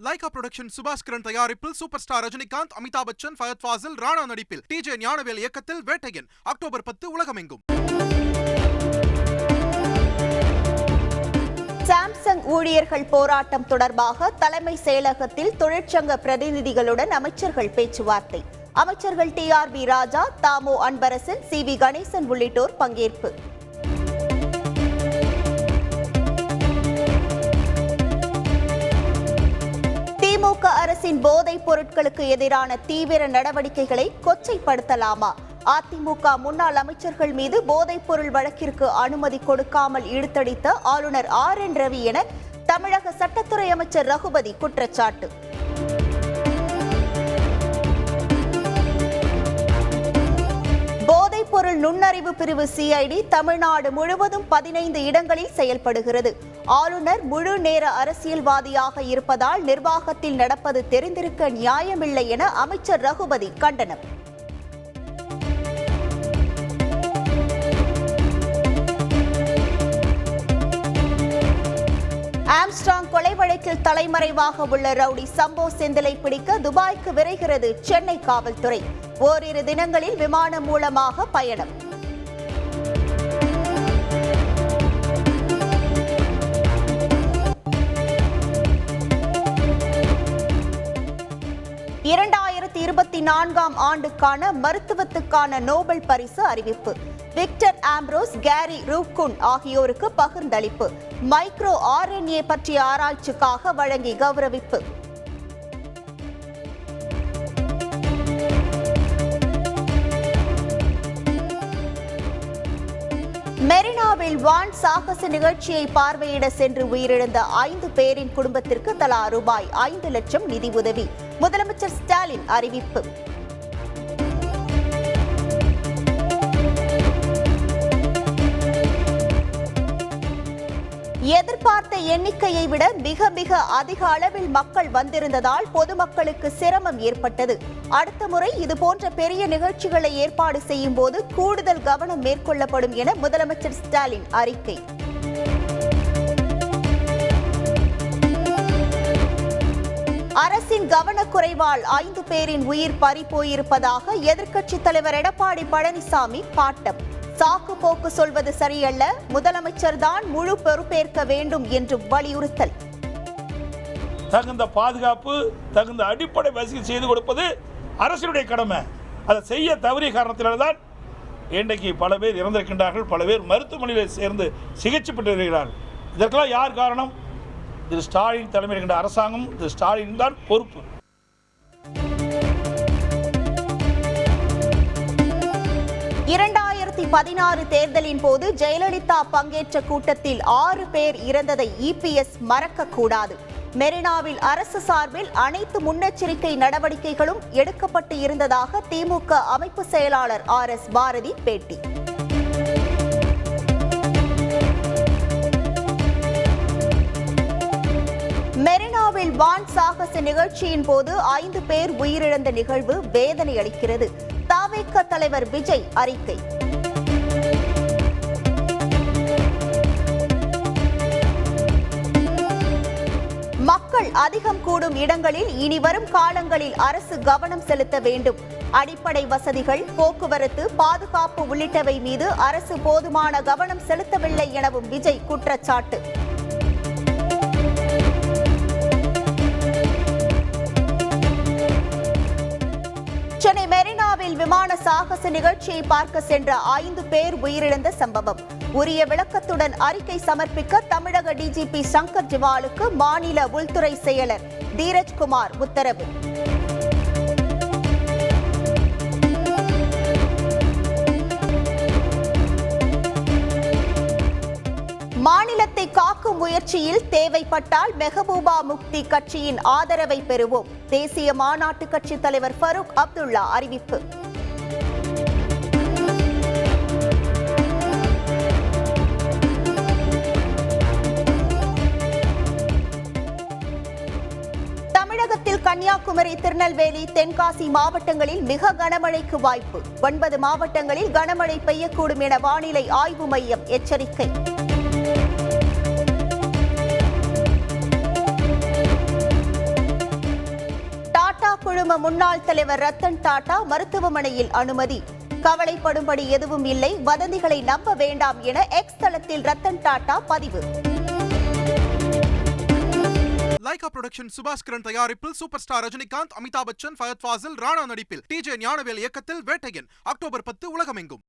Lyca production Subaskaran தயாரிப்பில் super star Rajinikanth, Amitabh Bachchan, Fahadh Fazil, Rana நடிப்பில் DJ Gnanavel இயக்கத்தில் வேட்டையன் அக்டோபர் 10 உலகமெங்கும். சாம்சங் ஊழியர்கள் போராட்டம் தொடர்பாக தலைமை செயலகத்தில் தொழிற்சங்க பிரதிநிதிகளுடன் அமைச்சர்கள் பேச்சுவார்த்தை. அமைச்சர்கள் TRB ராஜா, தாமோ அன்பரசன், CV கணேசன் உள்ளிட்டோர் பங்கேற்பு. திமுக அரசின் போதைப் பொருட்களுக்கு எதிரான தீவிர நடவடிக்கைகளை கொச்சைப்படுத்தலாமா? அதிமுக முன்னாள் அமைச்சர்கள் மீது போதைப் பொருள் வழக்கிற்கு அனுமதி கொடுக்காமல் இழுத்தடித்த ஆளுநர் RN ரவி என தமிழக சட்டத்துறை அமைச்சர் ரகுபதி குற்றச்சாட்டு. போதைப் பொருள் நுண்ணறிவு பிரிவு CID தமிழ்நாடு முழுவதும் 15 இடங்களில் செயல்படுகிறது. ஆளுநர் முழு நேர அரசியல்வாதியாக இருப்பதால் நிர்வாகத்தில் நடப்பது தெரிந்திருக்க நியாயமில்லை என அமைச்சர் ரகுபதி கண்டனம். ஆம்ஸ்ட்ராங் கொலை வழக்கில் தலைமறைவாக உள்ள ரவுடி சம்போ செந்திலை பிடிக்க துபாய்க்கு விரைகிறது சென்னை காவல்துறை. ஓரிரு தினங்களில் விமானம் மூலமாக பயணம். ஆண்டுக்கான மருத்துவத்துக்கான நோபல் பரிசு அறிவிப்பு. விக்டர் ஆம்ப்ரோஸ், கேரி ரூப்குன் ஆகியோருக்கு பகிர்ந்தளிப்பு. மைக்ரோ RNA பற்றிய ஆராய்ச்சிக்காக வழங்கி கௌரவிப்பு. மெரினாவில் வான் சாகச நிகழ்ச்சியை பார்வையிட சென்று உயிரிழந்த 5 பேரின் குடும்பத்திற்கு தலா ரூபாய் 5 லட்சம் நிதி உதவி. முதலமைச்சர் ஸ்டாலின் அறிவிப்பு. எதிர்பார்த்த எண்ணிக்கையை விட மிக அதிக அளவில் மக்கள் வந்திருந்ததால் பொதுமக்களுக்கு சிரமம் ஏற்பட்டது. அடுத்த முறை இதுபோன்ற பெரிய நிகழ்ச்சிகளை ஏற்பாடு செய்யும் போது கூடுதல் கவனம் மேற்கொள்ளப்படும் என முதலமைச்சர் ஸ்டாலின் அறிக்கை. அரசின் கவனக்குறைவால் 5 பேரின் உயிர் பறிபோயிருப்பதாக எதிர்க்கட்சித் தலைவர் எடப்பாடி பழனிசாமி பாட்டம். சாக்கு போக்கு சொல்வது சரியல்ல, முதலமைச்சர் தான் முழு பொறுப்பேற்க வேண்டும் என்று வலியுறுத்தல். தகுந்த பாதுகாப்பு, தகுந்த அடிப்படை வசதி செய்து கொடுப்பது அரசுடைய கடமை. அதை செய்ய தவறிய காரணத்தினால்தான் இன்றைக்கு பல பேர் இறந்திருக்கின்றார்கள், பல பேர் மருத்துவமனையில் சேர்ந்து சிகிச்சை பெற்று வருகிறார்கள். இதற்கெல்லாம் யார் காரணம்? திரு ஸ்டாலின் தலைமையில் இருக்கின்ற அரசாங்கம், திரு ஸ்டாலின் தான் பொறுப்பு. 2016 தேர்தலின் போது ஜெயலலிதா பங்கேற்ற கூட்டத்தில் 6 பேர் இறந்ததை EPS மறக்கக்கூடாது. மெரினாவில் அரசு சார்பில் அனைத்து முன்னெச்சரிக்கை நடவடிக்கைகளும் எடுக்கப்பட்டு இருந்ததாக திமுக அமைப்பு செயலாளர் RS பாரதி பேட்டி. மெரினாவில் வான் சாகச நிகழ்ச்சியின் போது 5 பேர் உயிரிழந்த நிகழ்வு வேதனை அளிக்கிறது. தவிக தலைவர் விஜய் அறிக்கை. மக்கள் அதிகம் கூடும் இடங்களில் இனி வரும் காலங்களில் அரசு கவனம் செலுத்த வேண்டும். அடிப்படை வசதிகள், போக்குவரத்து, பாதுகாப்பு உள்ளிட்டவை மீது அரசு போதுமான கவனம் செலுத்தவில்லை எனவும் விஜய் குற்றச்சாட்டு. சென்னை மெரினாவில் விமான சாகச நிகழ்ச்சியை பார்க்க சென்ற 5 பேர் உயிரிழந்த சம்பவம். உரிய விளக்கத்துடன் அறிக்கை சமர்ப்பிக்க தமிழக DGP சங்கர் ஜிவாலுக்கு மாநில உள்துறை செயலர் தீரஜ்குமார் உத்தரவு. மாநிலத்தை காக்கும் முயற்சியில் தேவைப்பட்டால் மெஹபூபா முஃப்தி கட்சியின் ஆதரவை பெறுவோம். தேசிய மாநாட்டு கட்சி தலைவர் ஃபரூக் அப்துல்லா அறிவிப்பு. தமிழகத்தில் கன்னியாகுமரி, திருநெல்வேலி, தென்காசி மாவட்டங்களில் மிக கனமழைக்கு வாய்ப்பு. 9 மாவட்டங்களில் கனமழை பெய்யக்கூடும் என வானிலை ஆய்வு மையம் எச்சரிக்கை. குழும முன்னாள் தலைவர் ரத்தன் டாடா மருத்துவமனையில் அனுமதி. கவலைப்படும்படி எதுவும் இல்லை, வதந்திகளை நம்ப வேண்டாம் என எக்ஸ் தளத்தில் ரத்தன் டாடா பதிவு. லைகா புரொடக்ஷன் சுபாஸ்கரன் தயாரிப்பில் சூப்பர் ஸ்டார் ரஜினிகாந்த், அமிதாப் பச்சன், ஃபயத் ஃபாசில், ராணா நடிப்பில் டிஜே ஞானவேல் இயக்கத்தில் வேட்டையன் அக்டோபர் 10 உலகமெங்கும்.